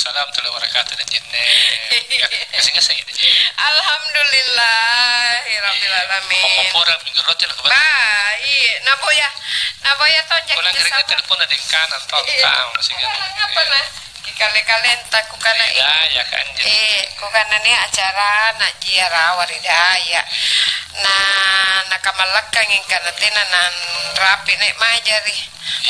Waalaikumsalam warahmatullahi wabarakatuh dan jinne. Kasing-kasing ini. Alhamdulillahirabbil alamin. Pemopora minggu roti lah kebat. Iya, nabo ya tonjak Kulang kira telepon ada yang kanan tontang masih kan. Apa nah? Kali-kali entak ku kana ya kan. ku kana ni acara na jiara waridaya. Nah, nakamalakang ing kana tenanan rapi nek majari.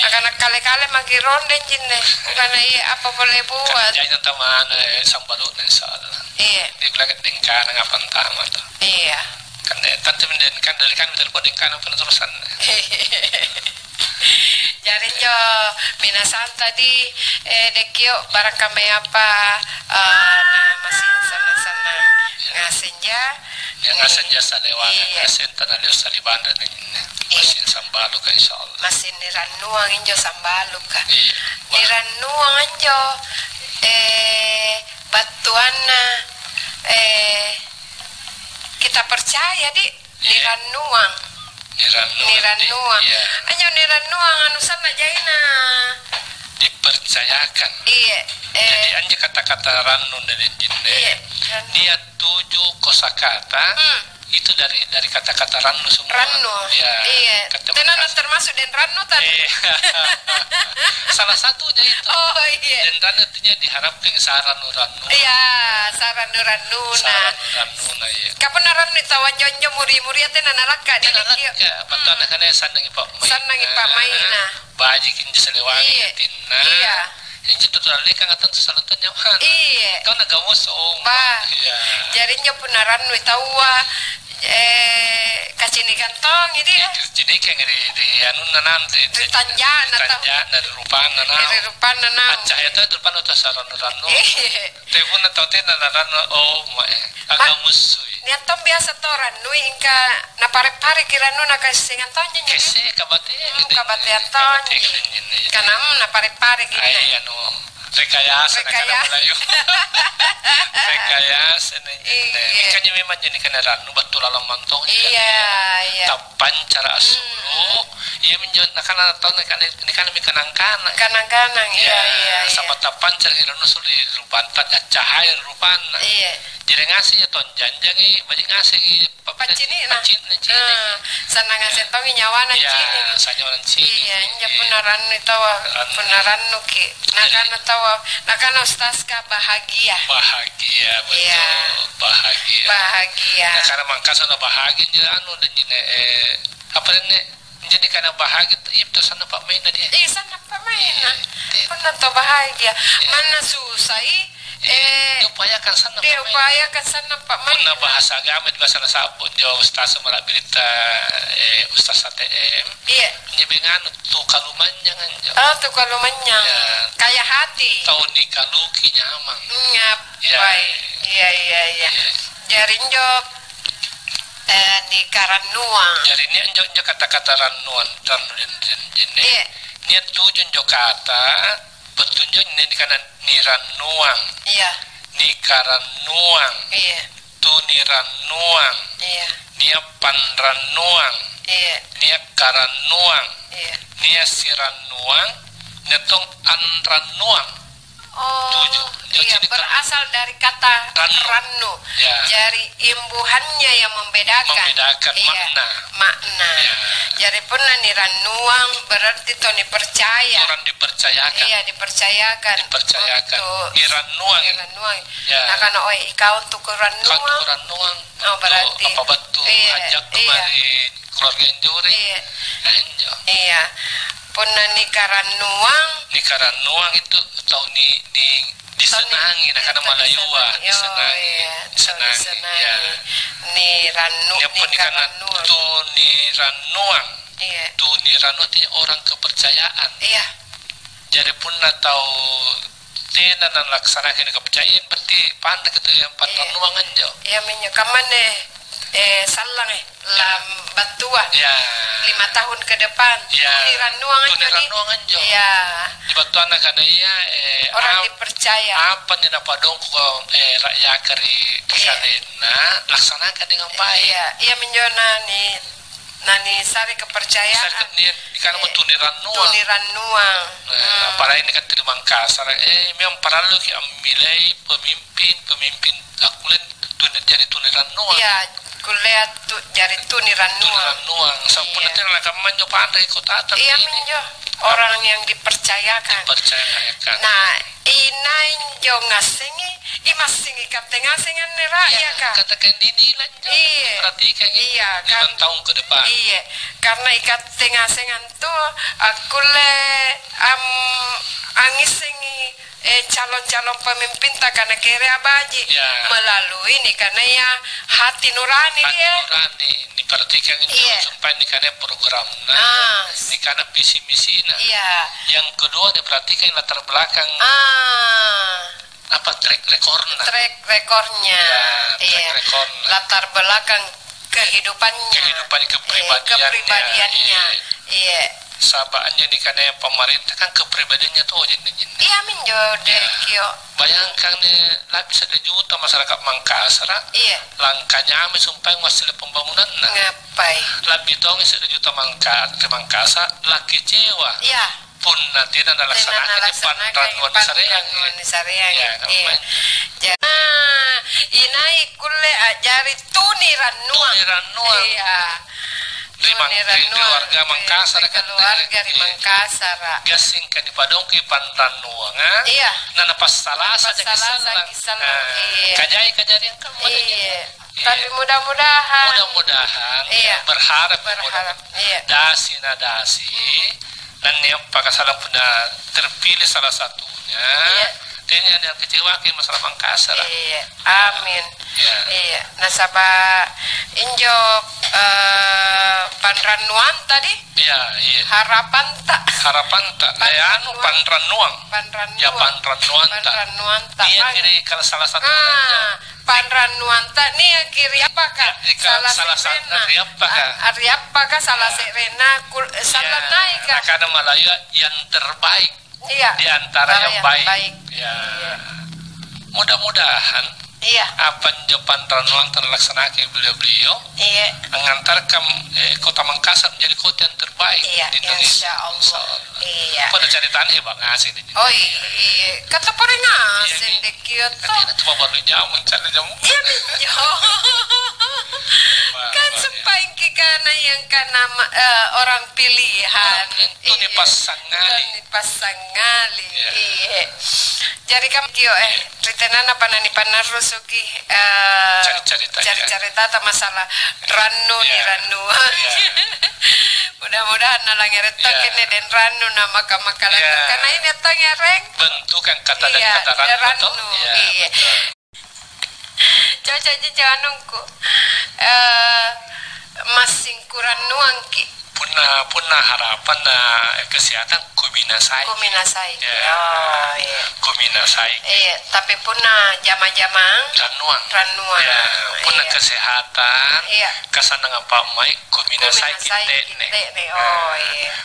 Akan kali-kali magi ronde jinne. Ku kana apa boleh buat. Jangan taman sambaluk nih soal. Iya. Di belakang dengkan ngapan tamat. Iya. Kan tante mendenkan dari kan telepon dengkan apa terusan. Jadi jo minasan tadi dekio barang kami apa nah masih sana-sana ngasenja yang ngasenja salewan ngasen tanah lios salibanda mesin sambalu ka insyaallah masih niranuang injo sambalu ka niranuang injo batuana kita percaya di niranuang Niranuang. Anyo niranuang anu sana jaina. Dipercayakan. Iya. Jadi anja kata-kata ranu dari jinne. Iya. Dia 7 kosakata. Itu dari kata-kata ranu semua. Ranu. Ya. Iya. Tenan termasuk den ranu tadi. Salah satunya itu. Oh iya. Den ranu artinya diharapkan saranu ranu. Iya, saranu ranuna. Saranu ranuna ya. Kapan ranu tawan jonjo muri-muri teh nanaraka di dieu. Ya, patan kana sanang Pak Mai. Sanang Pak Mai nah. Baji kinju selewangi tinna. Iya. Yang itu tadi kan atau sesalutnya nyaman. Iya. Kau nak gamusung. Ba. Iya. Jadinya punaran nu tawa kacini kantong ini ya. Jadi kayak di anu nanan di tanjak dari rupan nanan. Dari rupan nanan. Acah itu rupan atau saran-ranu. Telepon atau nanan mai agak musuh. Niat tom biasa toran nu ingka na pare-pare kiranu na kasingan tonje. Kese kabate. Kabate aton. Kanam na pare-pare gini. Ai anu rekayasa kana Melayu. Rekayasa ini kan memang jadi kendaraan nu betul alam mantong iya tapan cara asulu iya menjadi nakana tahu ini kan kanang iya sama tapan cara nu suli rupan tak cahaya rupan iya jadi ngasihnya ton janjangi banyak ngasih pacini sana ngasih tongi nyawana cini sanyawan cini iya nya punaran itu punaran nu ki nakana ustazka bahagia betul bahagia nah, karena mangkasa bahagia jadi anu dan jadi apa ini menjadi karena bahagia itu sana Pak Main tadi sana Pak Main pernah to bahagia mana susah diupayakan sana Pak Main pernah bahasa agama di bahasa sabun jauh ustaz berita ustaz ATM iya nyebingan tuh kalumannya kan tuh kalumannya kayak hati tahun di kaluki nyaman iya jarin job di Karanuang jarinnya enjok kata-kata ranuan dan jenis niat tujuan jokata petunjuk ini karena niranuang iya ni Karanuang iya tu niranuang iya nia panranuang iya nia Karanuang iya nia siranuang netong anranuang iya berasal dari kata ranu dari imbuhannya yang membedakan makna jadi pun niranuang berarti toni percaya orang dipercayakan dipercayakan iranuang nah karena kau untuk ranuang berarti apa betul ajak kemari keluarga juri iya pun Nikarannuang itu tahu disenangi karena Malayua disenangi ya Niranu Nikarannuang itu Niranu artinya orang kepercayaan jadi pun tahu tidak dan laksanakan kepercayaan berarti pandai itu yang Niranuang aja menyukaman salang lam batua 5 tahun ke depan Niranuang aja di batuan karena orang dipercaya apa nih dapat dong rakyat kari kesalena laksanakan dengan baik iya menjona nih nani sari kepercayaan. Sari dia ikan mau tuniran nuang. Tuniran nuang. Para ini kan dari Mangkasar. Memang perlu kita memilih pemimpin akulen jadi tuniran nuang. Iya, kuliah jadi tuniran nuang. Tuniran nuang. Sampun nanti nak manjo pandai kota atas. Iya minjo orang yang dipercayakan. Dipercayakan. Nah, inain jo ngasengi, imasingi katengasengan nera ya kak. Katakan dinilai. Iya. Perhatikan. Iya kan. 5 tahun ke depan. Iya, karena ikat tengasengan tuh aku le angisengi calon-calon pemimpin tak karena kere abaji melalui ini karena ya hati nurani dia. Nurani diperhatikan supaya ini karena program ini karena visi misi yang kedua diperhatikan latar belakang apa track recordnya latar belakang kepribadiannya sahabatnya di karena pemerintah kan kepribadiannya tuh iya minjo dekio bayangkan nih lapis 1 juta masyarakat Mangkasar langkahnya ame sumpah ngasil pembangunan ngapain lebih tong 1 juta Mangkasar laki cewa pun nanti dan laksanakan di pantuan Sareang ya inai kulle ajari tuniran nuang di keluarga Mangkasar kan di Mangkasar gasing kan di padongki pantan nuang nana pas salah saja kisah kajari yang kamu tapi mudah-mudahan berharap dasi dan yang pakai salah punya terpilih salah satunya dengan yang kecewakan masalah Mangkasar amin nasabah injo Panran Nuang tadi harapan tak Panran Nuang dia kiri kalau salah satu Panran Nuang tak nih kiri apakah salah satu hari apakah salah serena salah naik karena Malaya yang terbaik di antara yang baik. Mudah-mudahan apa Japan Ranuang terlaksanakan beliau mengantarkan kota Mangkasar menjadi kota yang terbaik di Indonesia. Pada caritaan bang ngasih di kata pore ngasih di Kyoto cuma baru jamu cari jamu kan sepaing karena yang karena orang pilihan itu dipasang ngali jadi kamu kyo ritenan apa nani panar rusuki cari-cari tata masalah ranu mudah-mudahan nalang retak ini dan ranu nama kamakalan karena ini tanya reng bentukan kata dan kata ranu caca nungku masing kurang nuangki punah harapan kesehatan kuminasai tapi punah jama-jamang ranuang punah kesehatan kesan dengan Pak Mai kuminasai kita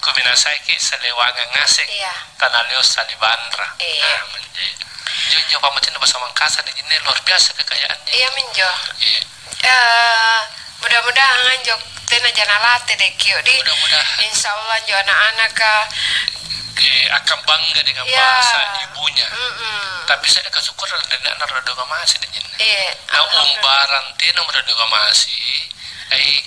kuminasai ki selewangan ngasih tanah leos salibandra Jojo pamatin bahasa Mangkasar di sini luar biasa kekayaannya. Iya minjo. Mudah-mudahan jok tena janalate deh kio di. Insya Allah jo anak-anak akan bangga dengan bahasa ibunya. Tapi saya kesyukur dan anak rada masih di sini. Umbaran tena rada masih.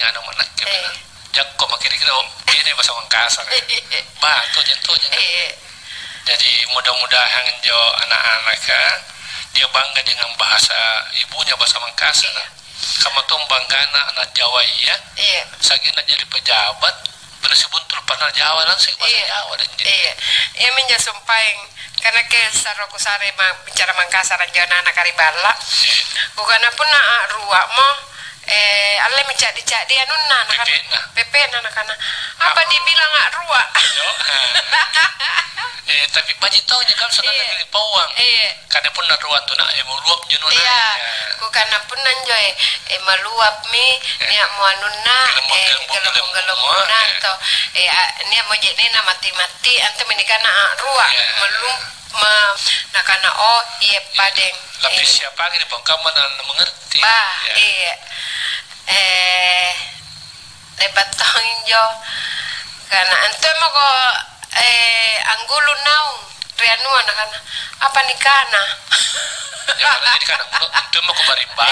Ngano manak kebena. Jakko makiri-kira ini bahasa Mangkasar. Tuh jadi mudah-mudahan jo anak-anak dia bangga dengan bahasa ibunya bahasa Mangkasar. Kamu tuh bangga anak Jawa sagina jadi pejabat bersebuntul pernah Jawa langsung bahasa Jawa dan jadi menjadi sumpaing karena ke saroku sare bicara Mangkasar jo anak karibala bukan pun ruak mo alle mencak-cak dia nunna pepe anak-anak apa dibilang ruak tapi baji tahu juga sudah pilih pawang karena pun naruan tu nak meluap jenuh bukan pun nanjoy meluap mi niat mau nunna gelem-gelem atau niat mau jadi mati-mati antu menikah nak ruak melum nakana padeng lapis siapa lagi di bangkaman mengerti lebat tongin jo karena ente mau ko anggulu naung rianuan karena apa nikana ya karena jadi kan itu mau ke barimban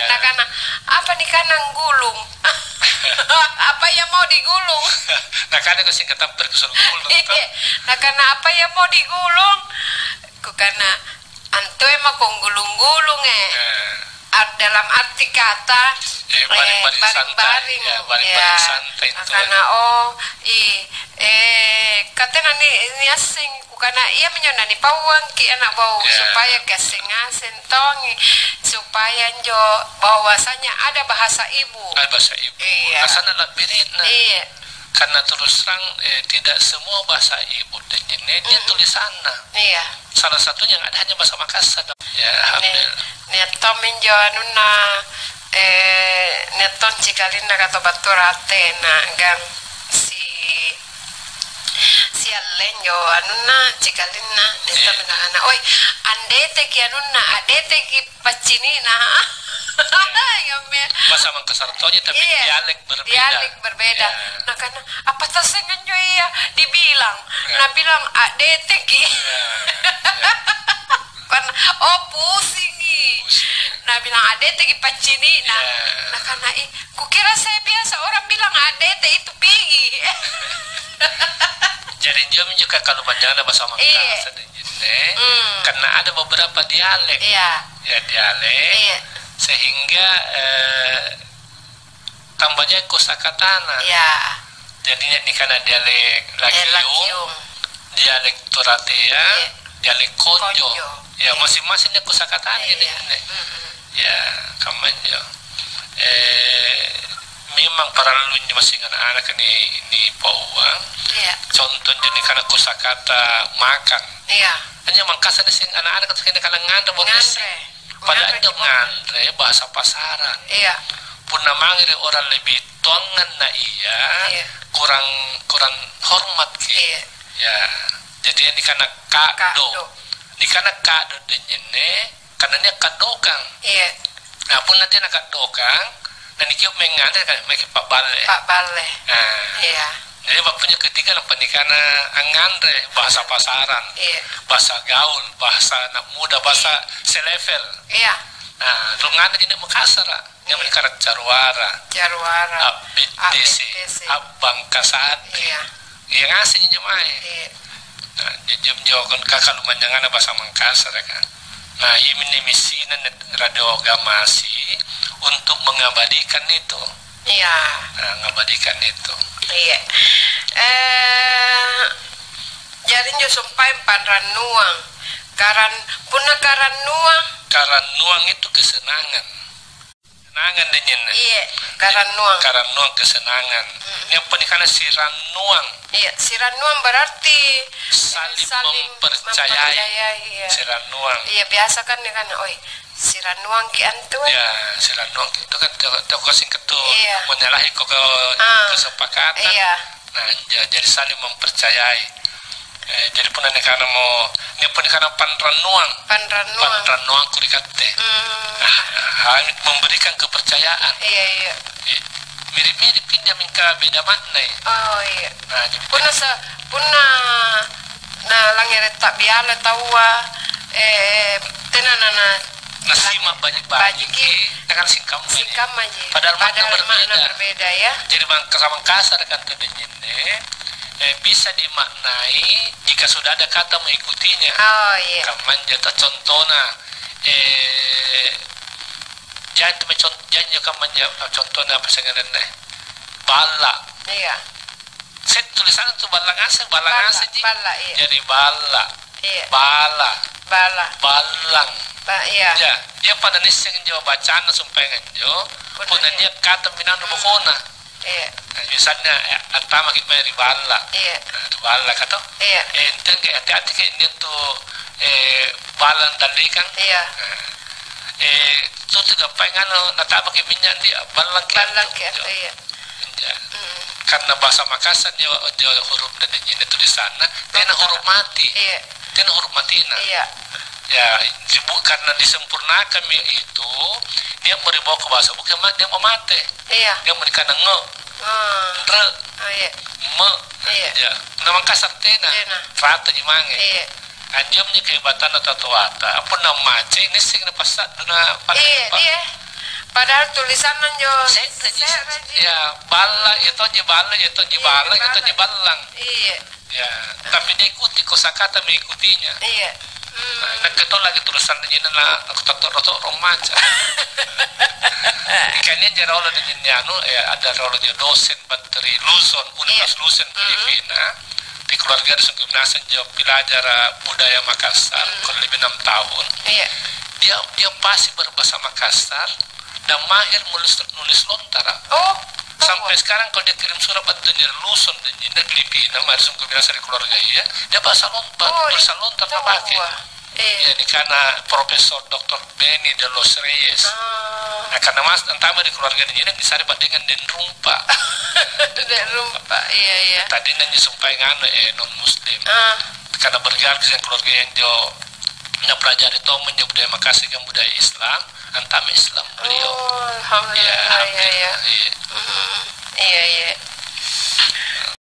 nah karena apa nikana gulung apa yang mau digulung nah karena kesingkatan berkesuruh gulung nah karena apa yang mau digulung karena antu emang kong gulung-gulung dalam arti kata baring-baring santai karena katanya ni asing karena ia menyonani pawang ki anak bau supaya gasing-gasing tongi supaya jo bahwasanya ada bahasa ibu asana labirin karena terus terang tidak semua bahasa ibu dan ini tulisannya salah satunya ada hanya bahasa Makassar ya alhamdulillah neto menjo anuna neton cikalina kata baturate na gang si allen yo anuna cikalina neto menana oi andete ki anuna adete ki pacinina bahasa Makassar tonya tapi dialek berbeda nah karena apa tasengan jo iya dibilang nah bilang adete ki karena pusing nah bilang adete ki pacini nah karena kukira saya biasa orang bilang adete itu pigi jadi dia juga kalau banyak bahasa Makassar karena ada beberapa dialek ya dialek sehingga tambahnya kosakatana jadinya ini karena dialek Lakiung dialek Toratea dialek Konjo ya masing-masingnya kosakatana ya kamannya memang para lulunya masing anak-anak ini Pauang contoh jadi karena kosakata makan hanya Makassar sing anak-anak itu kena ngandre padahal itu ngandre bahasa pasaran pun namanya orang lebih tongan na kurang hormat ya jadi ini karena kado ini karena kado denjene karena dia kadokang nah pun nanti nak kadokang dan ini kieu mengandre kan make Pak Bale jadi bapaknya ketiga lah pernikahan ngandre bahasa pasaran bahasa gaul bahasa anak muda bahasa selevel nah lu ngandre ini Makassar yang mereka Carwara Abidesi Abang Kasati yang aslinya mai nah jam jauhkan kakak lu manjangan bahasa Makassar kan nah ini misinya radio gamasi untuk mengabadikan itu mengabadikan itu jadi jo sampai panran nuang karan nuang itu kesenangan dengan karan nuang kesenangan yang pernikahan siran nuang siran nuang berarti saling mempercayai siran nuang biasa kan dengan siran nuang ki antu siran nuang itu kan kasing ketua menyalahi kesepakatan nah jadi saling mempercayai jadi pun karena mau ini pun karena panran nuang kurikate memberikan kepercayaan mirip-mirip pinjam minta beda makna nah punna langir tak biala tawa tenanana nasimak banyak dengan singkam padahal makna berbeda ya jadi sama kasar kan tadinya bisa dimaknai jika sudah ada kata mengikutinya kaman jata contohnya jangan kaman contohnya apa sih bala set tulisan itu bala ngasih jadi bala balang ya pada niseng jo bacaan sumpah jo pun dia kata minang bukona misalnya pertama kita meri bala bala kata enten ke hati-hati ke ini tuh balan dalikan itu juga pengen natapa ke minyak dia balang ke karena bahasa Makassar dia huruf dan ini tulisannya dia huruf mati dia huruf matina ya karena disempurnakan itu dia mau dibawa ke bahasa bukan dia mau mati dia mau dikana re iya me iya ya nama kasar tena rata jimange iya anjam ni kehebatan atau tuata apa nama ceng ini sing pasat na iya padahal tulisanan jo ya bala itu jibala itu jibala itu jibalang iya ya tapi dia ikuti kosakata mengikutinya iya nah kita lagi tulisan di sini lah aku tak romansa ikannya jera olah di sini ada olah dia dosen bateri Luzon Universitas Luzon Filipina di keluarga di gimnasium jauh pelajar budaya Makassar kalau lebih 6 tahun dia pasti berbahasa Makassar dan mahir nulis lontara sampai sekarang kalau dia kirim surat atau dia Luzon dan di Filipina masuk gimnasium di keluarga dia bahasa lontar pakai ya di karena Profesor Dr. Benny de los Reyes nah karena mas entah di keluarga ini bisa dapat dengan den rumpa iya tadi nanya sumpah non muslim karena bergerak dengan keluarga yang jo pelajari itu budaya Makassar dengan budaya Islam antam Islam beliau alhamdulillah ya